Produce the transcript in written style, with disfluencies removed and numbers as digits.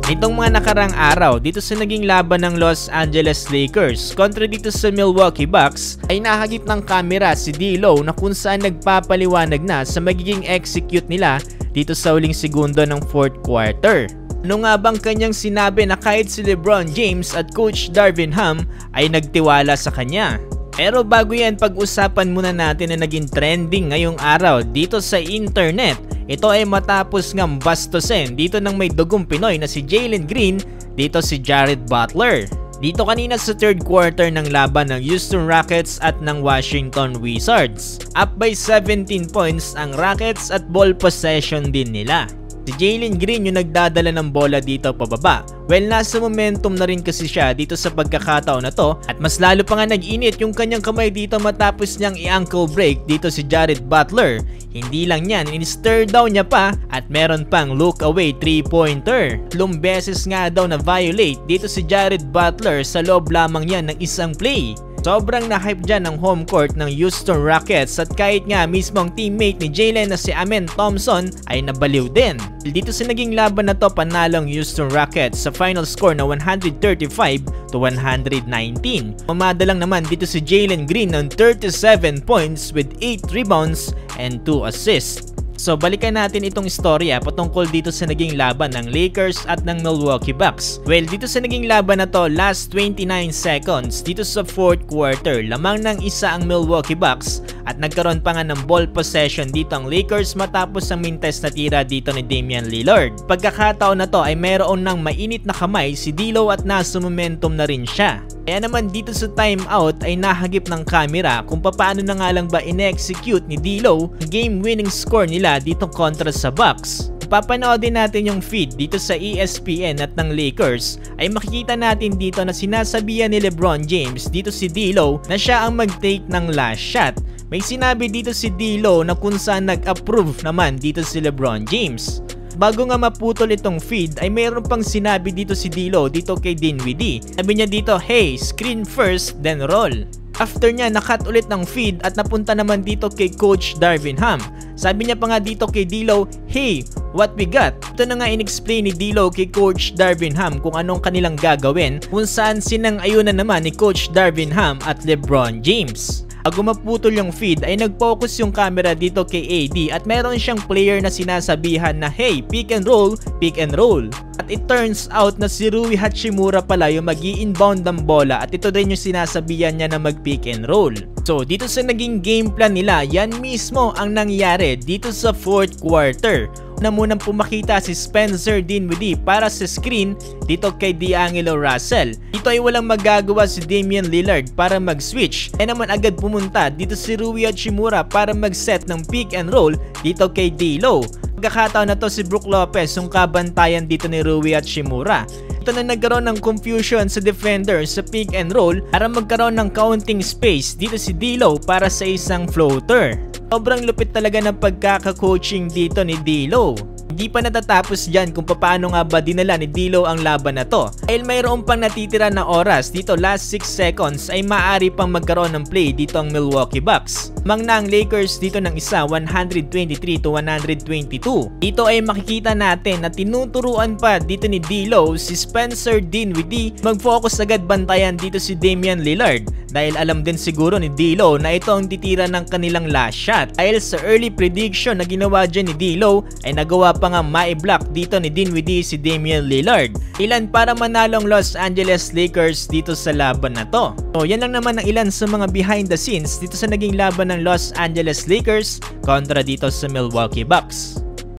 Nitong mga nakarang araw dito sa naging laban ng Los Angeles Lakers kontra dito sa Milwaukee Bucks ay nahagip ng kamera si D'Lo na kung saan nagpapaliwanag na sa magiging execute nila dito sa huling segundo ng fourth quarter. Ano nga bang kanyang sinabi na kahit si LeBron James at Coach Darvin Ham ay nagtiwala sa kanya? Pero bago yan, pag-usapan muna natin na naging trending ngayong araw dito sa internet. Ito ay matapos ngang bastusin dito ng may dugong Pinoy na si Jalen Green, dito si Jared Butler. Dito kanina sa third quarter ng laban ng Houston Rockets at ng Washington Wizards. Up by 17 points ang Rockets at ball possession din nila. Si Jalen Green yung nagdadala ng bola dito pababa. Well, nasa momentum na rin kasi siya dito sa pagkakataon na to at mas lalo pa nga nag-init yung kanyang kamay dito matapos niyang i-ankle break dito si Jared Butler. Hindi lang yan, in-stir down niya pa at meron pang look away 3-pointer. 3 beses nga daw na violate dito si Jared Butler sa loob lamang yan ng isang play. Sobrang na-hype dyan ng home court ng Houston Rockets at kahit nga mismong teammate ni Jalen na si Amen Thompson ay nabaliw din. Dito sa naging laban na to, panalong Houston Rockets sa final score na 135-119. Mamada lang naman dito si Jalen Green ng 37 points with 8 rebounds and 2 assists. So balikan natin itong istorya patungkol dito sa naging laban ng Lakers at ng Milwaukee Bucks. Well, dito sa naging laban na to, last 29 seconds dito sa fourth quarter, lamang ng isa ang Milwaukee Bucks at nagkaroon pa nga ng ball possession dito ang Lakers matapos ang mintes na tira dito ni Damian Lillard. Pagkakataon na to ay mayroon ng mainit na kamay si D'Lo at nasa momentum na rin siya. Kaya naman dito sa timeout ay nahagip ng camera kung paano na nga lang ba in-execute ni D'Lo ang game-winning score nila dito kontra sa Bucks. Papanoodin natin yung feed dito sa ESPN at ng Lakers ay makikita natin dito na sinasabihan ni LeBron James dito si D'Lo na siya ang mag-take ng last shot. May sinabi dito si D'Lo na kung saan nag-approve naman dito si LeBron James. Bago nga maputol itong feed ay mayroon pang sinabi dito si D'Lo dito kay Dinwiddie. Sabi niya dito, hey, screen first then roll. After niya, nakat ulit ng feed at napunta naman dito kay Coach Darvin Ham. Sabi niya pa nga dito kay D'Lo, hey, what we got? Ito na nga in-explain ni D'Lo kay Coach Darvin Ham kung anong kanilang gagawin kung saan sinang-ayunan naman ni Coach Darvin Ham at LeBron James. Bago maputol yung feed ay nag-focus yung camera dito kay AD at meron siyang player na sinasabihan na hey, pick and roll, pick and roll. At it turns out na si Rui Hachimura pala yung mag-i-inbound ng bola at ito din yung sinasabihan niya na mag-pick and roll. So dito sa naging game plan nila, yan mismo ang nangyari dito sa fourth quarter. Na munang pumakita si Spencer Dinwiddie para sa screen dito kay D'Angelo Russell. Dito ay walang magagawa si Damian Lillard para mag-switch. Kaya naman agad pumunta dito si Rui Hachimura para mag-set ng pick and roll dito kay D'Lo. Pagkakataon na to si Brook Lopez yung kabantayan dito ni Rui Hachimura. Ito na nagkaroon ng confusion sa defender sa pick and roll para magkaroon ng counting space dito si D'Lo para sa isang floater. Sobrang lupit talaga ng pagkaka-coaching dito ni D'Lo. Hindi pa natatapos dyan kung paano nga ba dinala ni D'Lo ang laban na to. Dahil mayroon pang natitira na oras dito, last 6 seconds ay maaari pang magkaroon ng play dito ang Milwaukee Bucks. Mang na ang Lakers dito ng isa 123-122. Dito ay makikita natin na tinuturuan pa dito ni D'Lo si Spencer Dinwiddie mag-focus agad bantayan dito si Damian Lillard. Dahil alam din siguro ni D'Lo na ito ang titira ng kanilang last shot. Dahil sa early prediction na ginawa dyan ni D'Lo ay nagawa pa nga ma-block dito ni Dinwiddie si Damian Lillard. Ilan para manalong Los Angeles Lakers dito sa laban na to. So yan lang naman ang ilan sa mga behind the scenes dito sa naging laban ng Los Angeles Lakers kontra dito sa Milwaukee Bucks.